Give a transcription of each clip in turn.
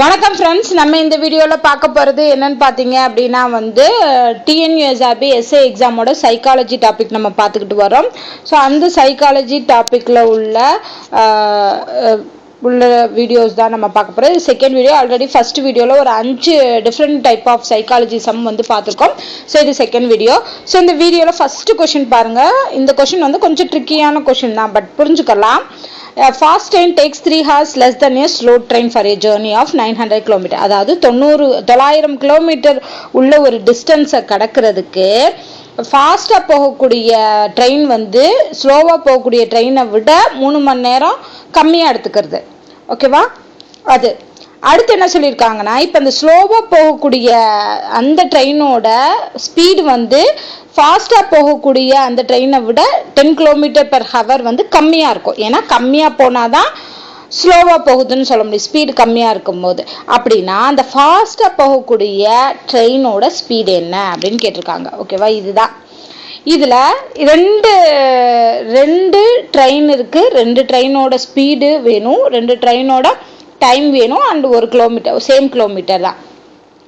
வணக்கம் ஃப்ரெண்ட்ஸ், நம்ம இந்த வீடியோவில் பார்க்க போகிறது என்னன்னு பார்த்தீங்க அப்படின்னா டிஎன்யூஎஸ்ஆர்பி எஸ்ஏ எக்ஸாமோட சைக்காலஜி டாபிக் நம்ம பார்த்துக்கிட்டு வரோம். ஸோ அந்த சைக்காலஜி டாப்பிக்கில் உள்ள வீடியோஸ் தான் நம்ம பார்க்க போகிறோம். Second video. ஆல்ரெடி ஃபர்ஸ்ட் வீடியோவில் ஒரு 5 different type of psychology sum பார்த்துருக்கோம். ஸோ இது செகண்ட் வீடியோ. ஸோ இந்த வீடியோவில் ஃபர்ஸ்ட் கொஷின் பாருங்கள். இந்த கொஷின் கொஞ்சம் ட்ரிக்கியான கொஷின் தான், பட் புரிஞ்சுக்கலாம். A fast train takes 3 hours less than a slow train for a journey of 900 km. அதாவது 900 கிலோமீட்டர் உள்ள ஒரு டிஸ்டன்ஸை கடக்கிறதுக்கு ஃபாஸ்ட்டாக போகக்கூடிய ட்ரெயின் ஸ்லோவாக போகக்கூடிய ட்ரெயினை விட 3 மணி நேரம் கம்மியாக எடுத்துக்கிறது. ஓகேவா? அது அடுத்து என்ன சொல்லியிருக்காங்கன்னா, இப்போ அந்த ஸ்லோவாக போகக்கூடிய அந்த ட்ரெயினோட ஸ்பீடு ஃபாஸ்ட்டாக போகக்கூடிய அந்த ட்ரெயினை விட 10 km/h கம்மியாக இருக்கும். ஏன்னா கம்மியாக போனால் தான் ஸ்லோவாக போகுதுன்னு சொல்ல முடியும், ஸ்பீடு கம்மியாக இருக்கும்போது. அப்படின்னா அந்த ஃபாஸ்ட்டாக போகக்கூடிய ட்ரெயினோட ஸ்பீடு என்ன அப்படின்னு கேட்டிருக்காங்க. ஓகேவா? இதுதான். இதில் ரெண்டு ட்ரெயின் இருக்குது. 2 ட்ரெயினோட ஸ்பீடு வேணும், 2 ட்ரெயினோட டைம் வேணும், அண்ட் 1 கிலோமீட்டர் சேம் கிலோமீட்டர் தான்.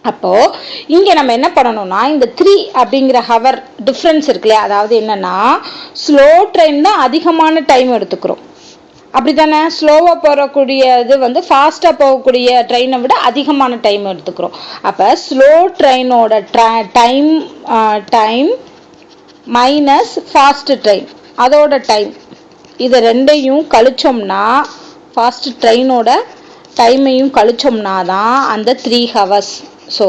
அப்போது இங்கே நம்ம என்ன பண்ணணும்னா, இந்த 3 அப்படிங்கிற ஹவர் டிஃப்ரென்ஸ் இருக்கு இல்லையா, அதாவது என்னன்னா ஸ்லோ ட்ரெயின் தான் அதிகமான டைம் எடுத்துக்கிறோம். அப்படி தானே? ஸ்லோவாக போகக்கூடியது ஃபாஸ்ட்டாக போகக்கூடிய ட்ரெயினை விட அதிகமான டைம் எடுத்துக்கிறோம். அப்போ ஸ்லோ ட்ரெயினோட டைம் மைனஸ் ஃபாஸ்ட் ட்ரெயின் அதோட டைம், இதை ரெண்டையும் கழிச்சோம்னா, ஃபாஸ்ட் ட்ரெயினோட டைமையும் கழிச்சோம்னா தான் அந்த 3 hours. ஸோ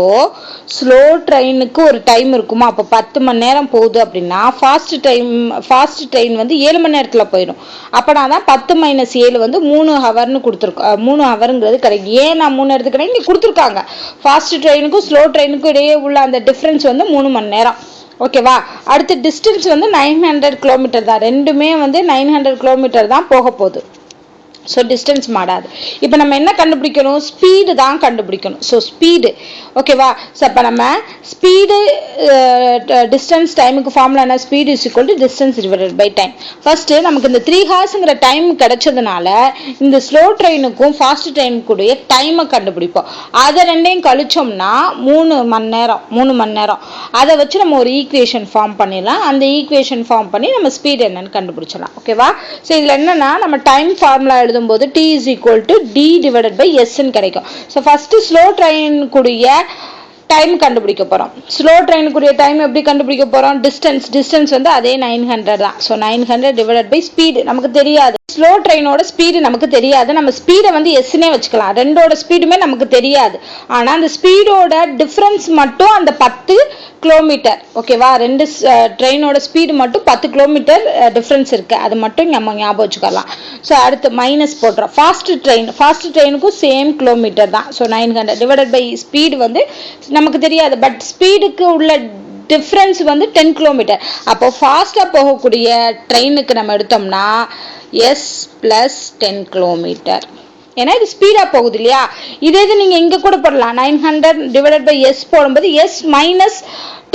ஸ்லோ ட்ரெயினுக்கு ஒரு டைம் இருக்குமா, அப்போ 10 மணி நேரம் போகுது அப்படின்னா ஃபாஸ்ட் ட்ரெயின் 7 மணி நேரத்தில் போயிடும். அப்போனா தான் 10 - 7 3 ஹவர்னு கொடுத்துருக்கோம். 3 ஹவருங்கிறது கிடைக்கும். ஏன் நான் 3 எடுத்துக்கிறேன், இங்கே கொடுத்துருக்காங்க. ஃபாஸ்ட் ட்ரெயினுக்கும் ஸ்லோ ட்ரெயினுக்கும் இடையே உள்ள அந்த டிஃப்ரென்ஸ் 3 மணி நேரம். ஓகேவா? அடுத்த டிஸ்டன்ஸ் 900 கிலோமீட்டர் தான். ரெண்டுமே 900 கிலோமீட்டர் தான் போக போகுது. ஸோ டிஸ்டன்ஸ் மாறாது. இப்போ நம்ம என்ன கண்டுபிடிக்கணும்? ஸ்பீடு தான் கண்டுபிடிக்கணும். So speed. ஓகேவா? ஸோ அப்போ நம்ம ஸ்பீடு டிஸ்டன்ஸ் டைமுக்கு ஃபார்முலா என்ன? Speed is equal to distance divided by time. First நமக்கு இந்த 3 ஹார்ஸுங்கிற டைம் கிடைச்சதுனால இந்த ஸ்லோ ட்ரெயினுக்கும் ஃபாஸ்ட் ட்ரெயினுக்குடைய டைமை கண்டுபிடிப்போம். அதை ரெண்டையும் கழிச்சோம்னா 3 மணி நேரம். அதை வச்சு நம்ம ஒரு ஈக்குவேஷன் ஃபார்ம் பண்ணிடலாம். அந்த ஈக்குவேஷன் ஃபார்ம் பண்ணி நம்ம ஸ்பீடு என்னன்னு கண்டுபிடிச்சிடலாம். ஓகேவா? ஸோ இதில் என்னன்னா, நம்ம டைம் ஃபார்முலா எழுதும்போது t is equal to d divided by s ன்னு கிடைக்கும். ஸோ ஃபர்ஸ்ட் ஸ்லோ ட்ரெயினுக்குரிய டைம் கண்டுபிடிக்க போகிறோம். ஸ்லோ ட்ரெயினுக்குரிய டைம் எப்படி கண்டுபிடிக்க போகிறோம்? டிஸ்டன்ஸ் அதே 900 தான். ஸோ 900 டிவைடட் பை ஸ்பீடு நமக்கு தெரியாது. ஸ்லோ ட்ரெயினோட ஸ்பீடு நமக்கு தெரியாது. நம்ம ஸ்பீடை எஸ்னே வச்சுக்கலாம். ரெண்டோட ஸ்பீடுமே நமக்கு தெரியாது. ஆனால் அந்த ஸ்பீடோட டிஃப்ரென்ஸ் மட்டும் அந்த 10 கிலோமீட்டர். ஓகேவா? 2 ட்ரெயினோட ஸ்பீடு மட்டும் 10 கிலோமீட்டர் டிஃப்ரென்ஸ் இருக்குது. அது மட்டும் நம்ம ஞாபகம் வச்சுக்கலாம். ஸோ அடுத்து மைனஸ் போடுறோம். ஃபாஸ்ட் ட்ரெயினுக்கும் சேம் கிலோமீட்டர் தான். ஸோ 900 டிவைடட் பை ஸ்பீடு நமக்கு தெரியாது. பட் ஸ்பீடுக்கு உள்ள டிஃப்ரென்ஸ் 10 கிலோமீட்டர். அப்போ ஃபாஸ்ட்டாக போகக்கூடிய ட்ரெயினுக்கு நம்ம எடுத்தோம்னா எஸ் ப்ளஸ் 10 கிலோமீட்டர். ஏன்னா இது ஸ்பீடாக போகுது இல்லையா? இதே இது நீங்கள் இங்கே கூட போடலாம். 900 டிவைடட் பை எஸ் போடும்போது எஸ் மைனஸ்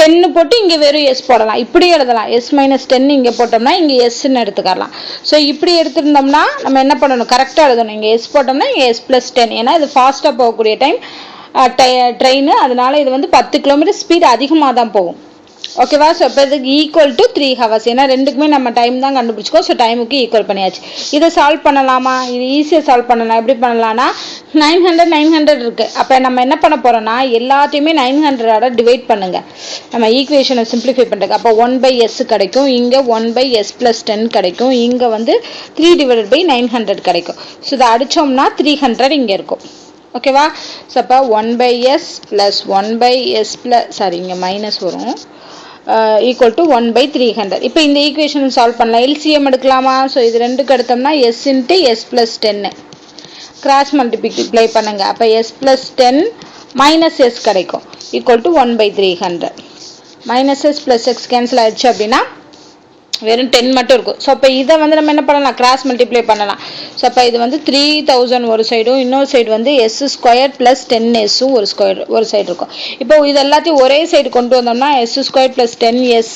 10 போட்டு இங்கே வெறும் எஸ் போடலாம். இப்படி எழுதலாம். எஸ் மைனஸ் 10 இங்கே போட்டோம்னா இங்கே எஸ்ன்னு எடுத்துக்கலாம். ஸோ இப்படி எடுத்துருந்தோம்னா நம்ம என்ன பண்ணணும்? கரெக்டாக எழுதணும். இங்கே எஸ் போட்டோம்னா இங்கே எஸ் ப்ளஸ் 10. ஏன்னா இது ஃபாஸ்ட்டாக போகக்கூடிய ட்ரெயின். அதனால இது 10 கிலோமீட்டர் ஸ்பீடு அதிகமாக தான் போகும். ஓகேவா? ஸோ இப்போ இதுக்கு ஈக்குவல் டு 3 ஹவர்ஸ். ஏன்னா ரெண்டுக்குமே நம்ம டைம் தான் கண்டுபிடிச்சிக்கோ. ஸோ டைமுக்கு ஈக்குவல் பண்ணியாச்சு. இதை சால்வ் பண்ணலாமா? இது ஈஸியாக சால்வ் பண்ணலாம். எப்படி பண்ணலாம்னா, 900 இருக்குது. அப்போ நம்ம என்ன பண்ண போகிறோம்னா, எல்லாத்தையுமே 900 டிவைட் பண்ணுங்க. நம்ம ஈக்குவேஷனை சிம்பிளிஃபை பண்ணுறதுக்கு. அப்போ 1/s கிடைக்கும். இங்கே 1/s + 10 கிடைக்கும். இங்கே 3 டிவைடட் பை 900 கிடைக்கும். ஸோ இதை அடித்தோம்னா 300 இங்கே இருக்கும். ஓகேவா? ஸோ அப்போ 1/s + 1/s இங்கே மைனஸ் வரும், ஈக்குவல் டு 1/300. இப்போ இந்த ஈக்குவேஷன் சால்வ் பண்ணலாம். எல்சிஎம் எடுக்கலாமா? ஸோ இது ரெண்டுக்கு எடுத்தோம்னா s × s + 10 கிராஸ் மல்டிப்ளை பண்ணுங்க. அப்போ s + 10 மைனஸ் s கிடைக்கும், equal to 1/300. Minus s + x cancel ஆயிடுச்சு அப்படின்னா வெறும் 10 மட்டும் இருக்கும். ஸோ அப்போ இதை வந்து நம்ம என்ன பண்ணலாம், கிராஸ் மல்டிப்ளை பண்ணலாம். ஸோ அப்போ இது வந்து 3000 ஒரு சைடும், இன்னொரு சைடு வந்து s² + 10s ஒரு சைடு இருக்கும். இப்போ இது எல்லாத்தையும் ஒரே சைடு கொண்டு வந்தோம்னா s² + 10s,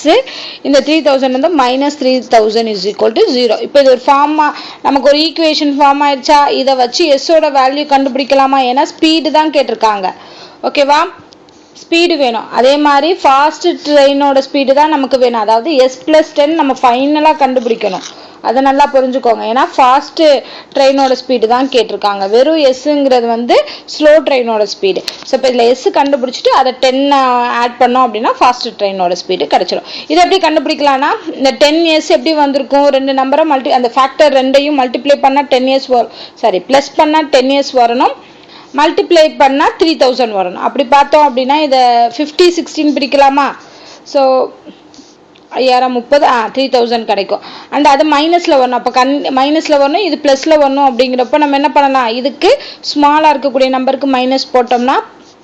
இந்த 3000 வந்து -3000 = 0. இப்போ இது ஒரு ஃபார்மா, நமக்கு ஒரு ஈக்குவேஷன் ஃபார்ம் ஆயிடுச்சா. இதை வச்சு எஸ்ஸோட வேல்யூ கண்டுபிடிக்கலாமா, ஏன்னா ஸ்பீடு தான் கேட்டிருக்காங்க. ஓகேவா, ஸ்பீடு வேணும். அதே மாதிரி ஃபாஸ்ட் ட்ரெயினோட ஸ்பீடு தான் நமக்கு வேணும். அதாவது s+10 நம்ம ஃபைனலாக கண்டுபிடிக்கணும். அதை நல்லா புரிஞ்சுக்கோங்க. ஏன்னா ஃபாஸ்ட் ட்ரெயினோட ஸ்பீடு தான் கேட்டிருக்காங்க. வெறும் எஸ்ங்கிறது வந்து ஸ்லோ ட்ரெயினோட ஸ்பீடு. ஸோ இப்போ இதில் எஸ் கண்டுபிடிச்சிட்டு அதை 10 ஆட் பண்ணோம் அப்படின்னா ஃபாஸ்ட் ட்ரெயினோட ஸ்பீடு கிடச்சிடும். இது எப்படி கண்டுபிடிக்கலாம்னா, இந்த 10s எப்படி வந்திருக்கும், ரெண்டு நம்பரை அந்த ஃபேக்டர் ரெண்டையும் மல்டிப்ளை பண்ணால் 10s ப்ளஸ் பண்ணால் 10s வரணும், மல்டிப்ளை பண்ணால் 3000 வரணும். அப்படி பார்த்தோம் அப்படின்னா இதை 50 16 பிரிக்கலாமா. ஸோ 30 3000 கிடைக்கும். அண்ட் அது மைனஸில் வரணும். அப்போ மைனஸில் வரணும், இது ப்ளஸில் வரணும். அப்படிங்கிறப்போ நம்ம என்ன பண்ணலாம், இதுக்கு ஸ்மாலாக இருக்கக்கூடிய நம்பருக்கு மைனஸ் போட்டோம்னா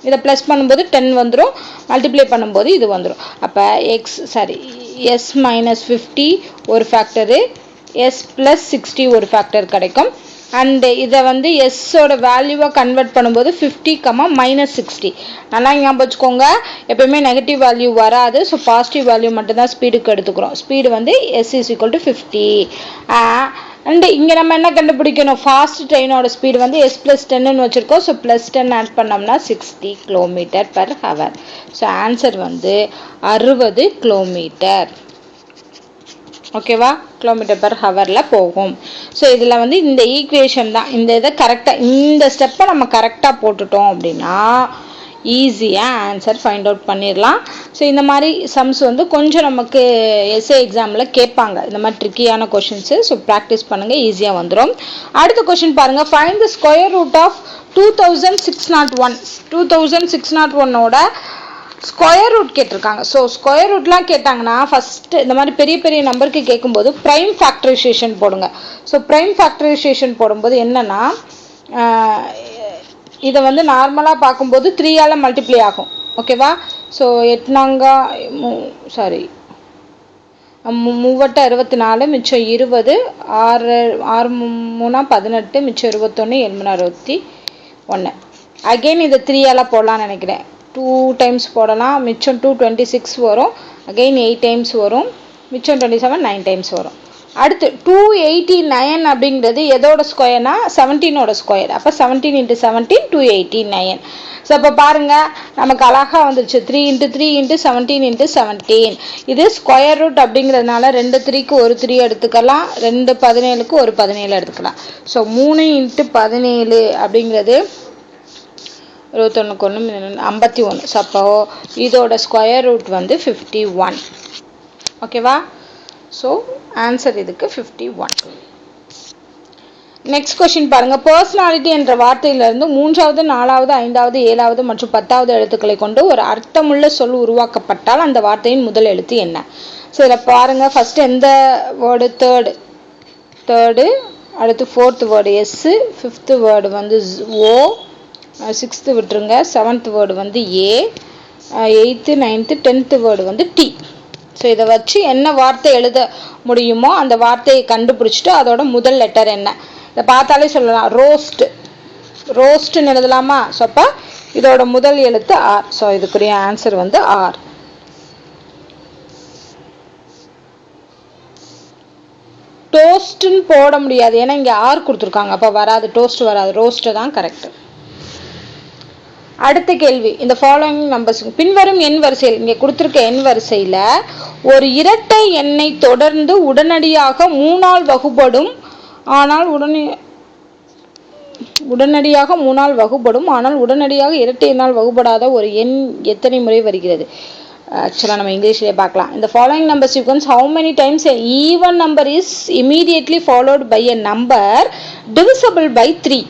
இதை ப்ளஸ் பண்ணும்போது 10 வந்துடும், மல்டிப்ளை பண்ணும்போது இது வந்துடும். அப்போ s - 50 ஒரு ஃபேக்டரு, s + 60 ஒரு ஃபேக்டர் கிடைக்கும். அண்டு இதை வந்து எஸ்ஸோட வேல்யூவை கன்வெர்ட் பண்ணும்போது 50, -60. நல்லா ஞாபகம் வச்சுக்கோங்க, எப்பயுமே நெகட்டிவ் வேல்யூ வராது. ஸோ பாசிட்டிவ் வேல்யூ மட்டும்தான் ஸ்பீடுக்கு எடுத்துக்கிறோம். ஸ்பீடு வந்து s = 50. அண்டு இங்கே நம்ம என்ன கண்டுபிடிக்கணும், ஃபாஸ்ட் ட்ரெயினோட ஸ்பீடு வந்து s + 10ன்னு வச்சுருக்கோம். ஸோ +10 ஆட் பண்ணோம்னா 60 km/h. ஸோ ஆன்சர் வந்து 60 கிலோமீட்டர். ஓகேவா, km/h போகும். ஸோ இதில் வந்து இந்த ஈக்குவேஷன் தான், இந்த இதை கரெக்டாக, இந்த ஸ்டெப்பை நம்ம கரெக்டாக போட்டுட்டோம் அப்படின்னா ஈஸியாக ஆன்சர் ஃபைண்ட் அவுட் பண்ணிடலாம். ஸோ இந்த மாதிரி சம்ஸ் வந்து கொஞ்சம் நமக்கு எஸ்ஏ எக்ஸாமில் கேட்பாங்க, இந்த மாதிரி ட்ரிக்கியான கொஷின்ஸு. ஸோ ப்ராக்டிஸ் பண்ணுங்கள், ஈஸியாக வந்துடும். அடுத்த கொஷின் பாருங்கள், find the square root of 2601. 2601ஓட ஸ்கொயர் ரூட் கேட்டிருக்காங்க. ஸோ ஸ்கொயர் ரூட்லாம் கேட்டாங்கன்னா ஃபஸ்ட்டு இந்த மாதிரி பெரிய பெரிய நம்பருக்கு கேட்கும்போது ப்ரைம் ஃபேக்டரைசேஷன் போடுங்க. ஸோ ப்ரைம் ஃபேக்டரைசேஷன் போடும்போது என்னென்னா, இதை வந்து நார்மலாக பார்க்கும்போது 3ஆல் மல்டிப்ளை ஆகும். ஓகேவா, ஸோ 8 3 24, மிச்சம் 20, 6 3 18, மிச்சம் 21, 7 61. அகெயின் இதை 3ஆல் போடலான்னு நினைக்கிறேன். 2 டைம்ஸ் போடலாம், மிச்சம் 226 வரும். அகெயின் 8 டைம்ஸ் வரும், மிச்சம் 27 9 டைம்ஸ் வரும். அடுத்து 289 அப்படிங்கிறது எதோட ஸ்கொயர்னா 17ஓட ஸ்கொயர். அப்போ 17 × 17 289. ஸோ அப்போ பாருங்கள், நமக்கு அழகாக வந்துருச்சு. 3 × 3 × 17 × 17. இது ஸ்கொயர் ரூட் அப்படிங்கிறதுனால 2 3க்கு ஒரு 3 எடுத்துக்கலாம், 2 17க்கு ஒரு 17 எடுத்துக்கலாம். ஸோ 3 × 17 அப்படிங்கிறது 21 51. ஸோ அப்போ இதோட ஸ்கொயர் ரூட் வந்து 51. ஓகேவா, ஸோ ஆன்சர் இதுக்கு 51. நெக்ஸ்ட் கொஸ்டின் பாருங்க, பர்சனாலிட்டி என்ற வார்த்தையிலிருந்து 3வது 4வது 5வது 7வது மற்றும் 10வது எழுத்துக்களை கொண்டு ஒரு அர்த்தமுள்ள சொல் உருவாக்கப்பட்டால் அந்த வார்த்தையின் முதல் எழுத்து என்ன? ஸோ இதில் பாருங்க, ஃபர்ஸ்ட் எந்த வேர்டு, தேர்டு, அடுத்து 4th word S, 5th word வந்து ஓ, 6th விட்டுருங்க, 7th வேர்டு வந்து ஏ, 8th 9th 10th வேர்டு வந்து டி. ஸோ இதை வச்சு என்ன வார்த்தை எழுத முடியுமோ அந்த வார்த்தையை கண்டுபிடிச்சிட்டு அதோட முதல் லெட்டர் என்ன, இதை பார்த்தாலே சொல்லலாம். ரோஸ்ட்னு எழுதலாமா? ஸோ அப்போ இதோட முதல் எழுத்து ஆர். ஸோ இதுக்குரிய ஆன்சர் வந்து ஆர். டோஸ்ட்னு போட முடியாது, ஏன்னா இங்கே ஆர் கொடுத்துருக்காங்க, அப்போ வராது, டோஸ்ட் வராது, ரோஸ்ட் தான் கரெக்ட். அடுத்த கேள்வி, இந்த ஃபாலோயிங் நம்பர்ஸ் பின்வரும் எண் வரிசையில், இங்கே கொடுத்துருக்க எண் வரிசையில் ஒரு இரட்டை எண்ணை தொடர்ந்து உடனடியாக 3ஆல் வகுபடும் ஆனால் உடனடியாக இரட்டை எண்ணால் வகுபடாத ஒரு எண் எத்தனை முறை வருகிறது? ஆக்சுவலாக நம்ம இங்கிலீஷ்லேயே பார்க்கலாம். இந்த following number sequence how many times an even number is immediately followed by a number divisible by 3.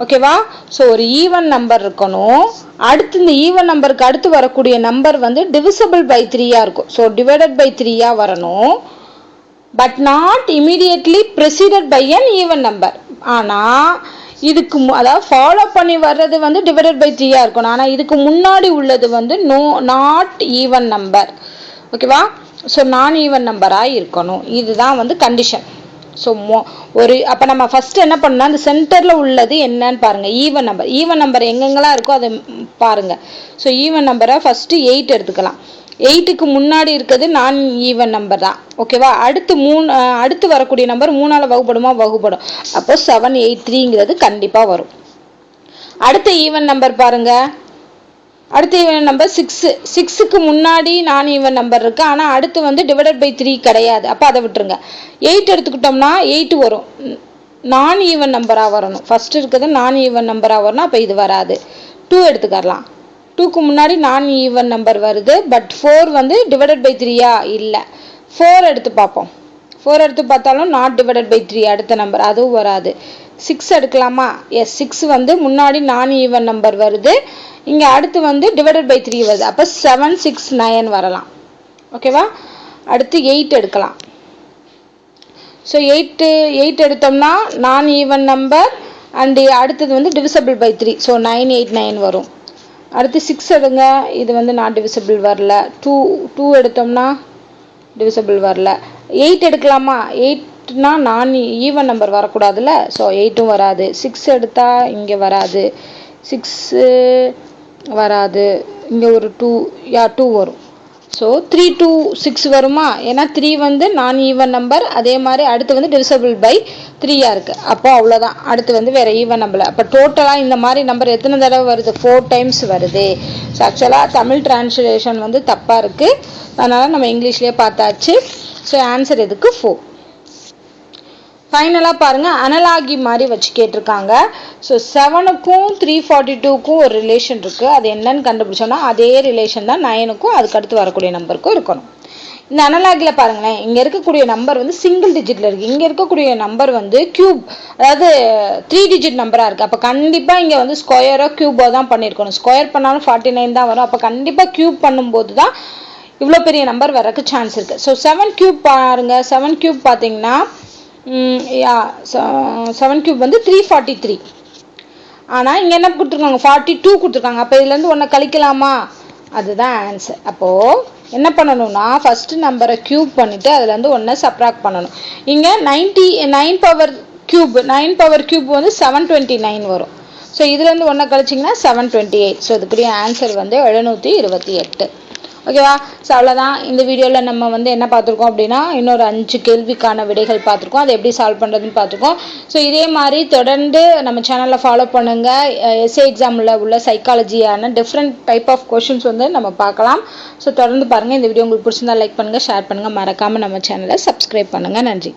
ஓகேவா, ஸோ ஒரு ஈவன் நம்பர் இருக்கணும், அடுத்து இந்த ஈவன் நம்பருக்கு அடுத்து வரக்கூடிய நம்பர் வந்து டிவிசிபிள் பை 3ஆக இருக்கும். ஸோ டிவைடட் பை 3ஆக வரணும், but not immediately preceded by an even number. ஆனால் இதுக்கு அதாவது ஃபாலோ பண்ணி வர்றது வந்து டிவைடட் பை 3ஆக இருக்கணும், ஆனால் இதுக்கு முன்னாடி உள்ளது வந்து நாட் ஈவன் நம்பர். ஓகேவா, ஸோ நான் ஈவன் நம்பராக இருக்கணும். இதுதான் வந்து கண்டிஷன். ஸோ அப்போ நம்ம ஃபஸ்ட்டு என்ன பண்ணோம்னா அந்த சென்டரில் உள்ளது என்னன்னு பாருங்கள். Even number. ஈவன் நம்பர் எங்கெங்கெல்லாம் இருக்கோ அதை பாருங்கள். ஸோ ஈவன் நம்பரை ஃபஸ்ட்டு 8 எடுத்துக்கலாம். 8க்கு முன்னாடி இருக்கிறது நான் ஈவன் நம்பர் தான். ஓகேவா? அடுத்து வரக்கூடிய நம்பர் 3ஆல் வகுப்படும். அப்போ 783ங்கிறது கண்டிப்பாக வரும். அடுத்த ஈவன் நம்பர் பாருங்க. அடுத்த ஈவன் நம்பர் 6க்கு முன்னாடி நான் ஈவன் நம்பர் இருக்கு. ஆனால் அடுத்து வந்து ÷ 3 கிடையாது. அப்போ அதை விட்டுருங்க. 8 எடுத்துக்கிட்டோம்னா 8 வரும். நான் ஈவன் நம்பராக வரணும். ஃபர்ஸ்ட் இருக்கிறது நான் ஈவன் நம்பராக வரணும். அப்போ இது வராது. 2 எடுத்துக்கலாம். 2க்கு முன்னாடி நான் ஈவன் நம்பர் வருது. பட் 4 வந்து ÷ 3 இல்லை. 4 எடுத்து பார்ப்போம். 4 எடுத்து பார்த்தாலும் நாட் ÷ 3 அடுத்த நம்பர், அதுவும் வராது. 6 எடுக்கலாமா? எஸ், 6 வந்து முன்னாடி நான் ஈவன் நம்பர் வருது. இங்கே அடுத்து வந்து ÷ 3 வருது. அப்போ 7, 6, 9 வரலாம். ஓகேவா? அடுத்து 8 எடுக்கலாம். ஸோ 8 எடுத்தோம்னா நான் ஈவன் நம்பர் அண்டு அடுத்தது வந்து ÷ 3. ஸோ 9, 8, 9 வரும். அடுத்து 6 எடுங்க. இது வந்து நாட் டிவிசிபிள் வரல. 2 எடுத்தோம்னா டிவிசிபிள் வரல. 8 எடுக்கலாமா? 8னா நான் ஈவன் நம்பர் வரக்கூடாதுல்ல. ஸோ 8ம் வராது. 6 எடுத்தால் இங்கே வராது. 6 வராது. இங்கே ஒரு 2 வரும். ஸோ 3, 2, 6 வருமா? ஏன்னா 3 வந்து நான் ஈவன் நம்பர். அதே மாதிரி அடுத்து வந்து டிவிசிபிள் பை 3 இருக்குது. அப்போ அவ்வளோதான். அடுத்து வந்து வேறு ஈவன் நம்பர். அப்போ டோட்டலாக இந்த மாதிரி நம்பர் எத்தனை தடவை வருது? 4 டைம்ஸ் வருது. ஸோ ஆக்சுவலாக தமிழ் டிரான்ஸ்லேஷன் வந்து தப்பாக இருக்குது. அதனால் நம்ம இங்கிலீஷ்லேயே பார்த்தாச்சு. ஸோ ஆன்சர் எதுக்கு? 4. ஃபைனலாக பாருங்கள், அனலாகி மாதிரி வச்சு கேட்டிருக்காங்க. ஸோ 7க்கும் 342க்கும் ஒரு ரிலேஷன் இருக்குது. அது என்னன்னு கண்டுபிடிச்சோன்னா அதே ரிலேஷன் தான் 9க்கும் அதுக்கடுத்து வரக்கூடிய நம்பருக்கும் இருக்கணும். இந்த அனலாகியில் பாருங்களேன், இங்கே இருக்கக்கூடிய நம்பர் வந்து சிங்கிள் டிஜிட்டில் இருக்குது. இங்கே இருக்கக்கூடிய நம்பர் வந்து கியூப், அதாவது 3 டிஜிட் நம்பராக இருக்குது. அப்போ கண்டிப்பாக இங்கே வந்து ஸ்கொயரோ கியூபோ தான் பண்ணியிருக்கணும். ஸ்கொயர் பண்ணாலும் 49 தான் வரும். அப்போ கண்டிப்பாக கியூப் பண்ணும்போது தான் இவ்வளோ பெரிய நம்பர் வரக்கு சான்ஸ் இருக்குது. ஸோ 7 கியூப் பாருங்கள். 7 கியூப் பார்த்தீங்கன்னா 7 கியூப் வந்து 343. ஆனால் இங்கே என்ன கொடுத்துருக்காங்க? 42 கொடுத்துருக்காங்க. அப்போ இதுலேருந்து ஒன்றை கழிக்கலாமா? அதுதான் ஆன்சர். அப்போது என்ன பண்ணணும்னா ஃபஸ்ட்டு நம்பரை கியூப் பண்ணிவிட்டு அதுலேருந்து ஒன்றை சப்ராக்ட் பண்ணணும். இங்கே 9 பவர் கியூப் வந்து 729 வரும். ஸோ இதுலேருந்து ஒன்றை கழிச்சிங்கன்னா 728. ஸோ இதுக்குரிய ஆன்சர் வந்து 728. ஓகேவா? ஸோ அவ்வளோதான். இந்த வீடியோவில் நம்ம வந்து என்ன பார்த்துருக்கோம் அப்படின்னா இன்னொரு 5 கேள்விக்கான விடைகள் பார்த்துருக்கோம். அதை எப்படி சால்வ் பண்ணுறதுன்னு பார்த்துருக்கோம். ஸோ இதே மாதிரி தொடர்ந்து நம்ம சேனலில் ஃபாலோ பண்ணுங்கள். எஸ்ஏ எக்ஸாமில் உள்ள சைக்காலஜியான டிஃப்ரெண்ட் டைப் ஆஃப் கொஷின்ஸ் வந்து நம்ம பார்க்கலாம். ஸோ தொடர்ந்து பாருங்கள். இந்த வீடியோ உங்களுக்கு பிடிச்சிருந்தா லைக் பண்ணுங்கள், ஷேர் பண்ணுங்கள். மறக்காமல் நம்ம சேனலை சப்ஸ்கிரைப் பண்ணுங்கள். நன்றி.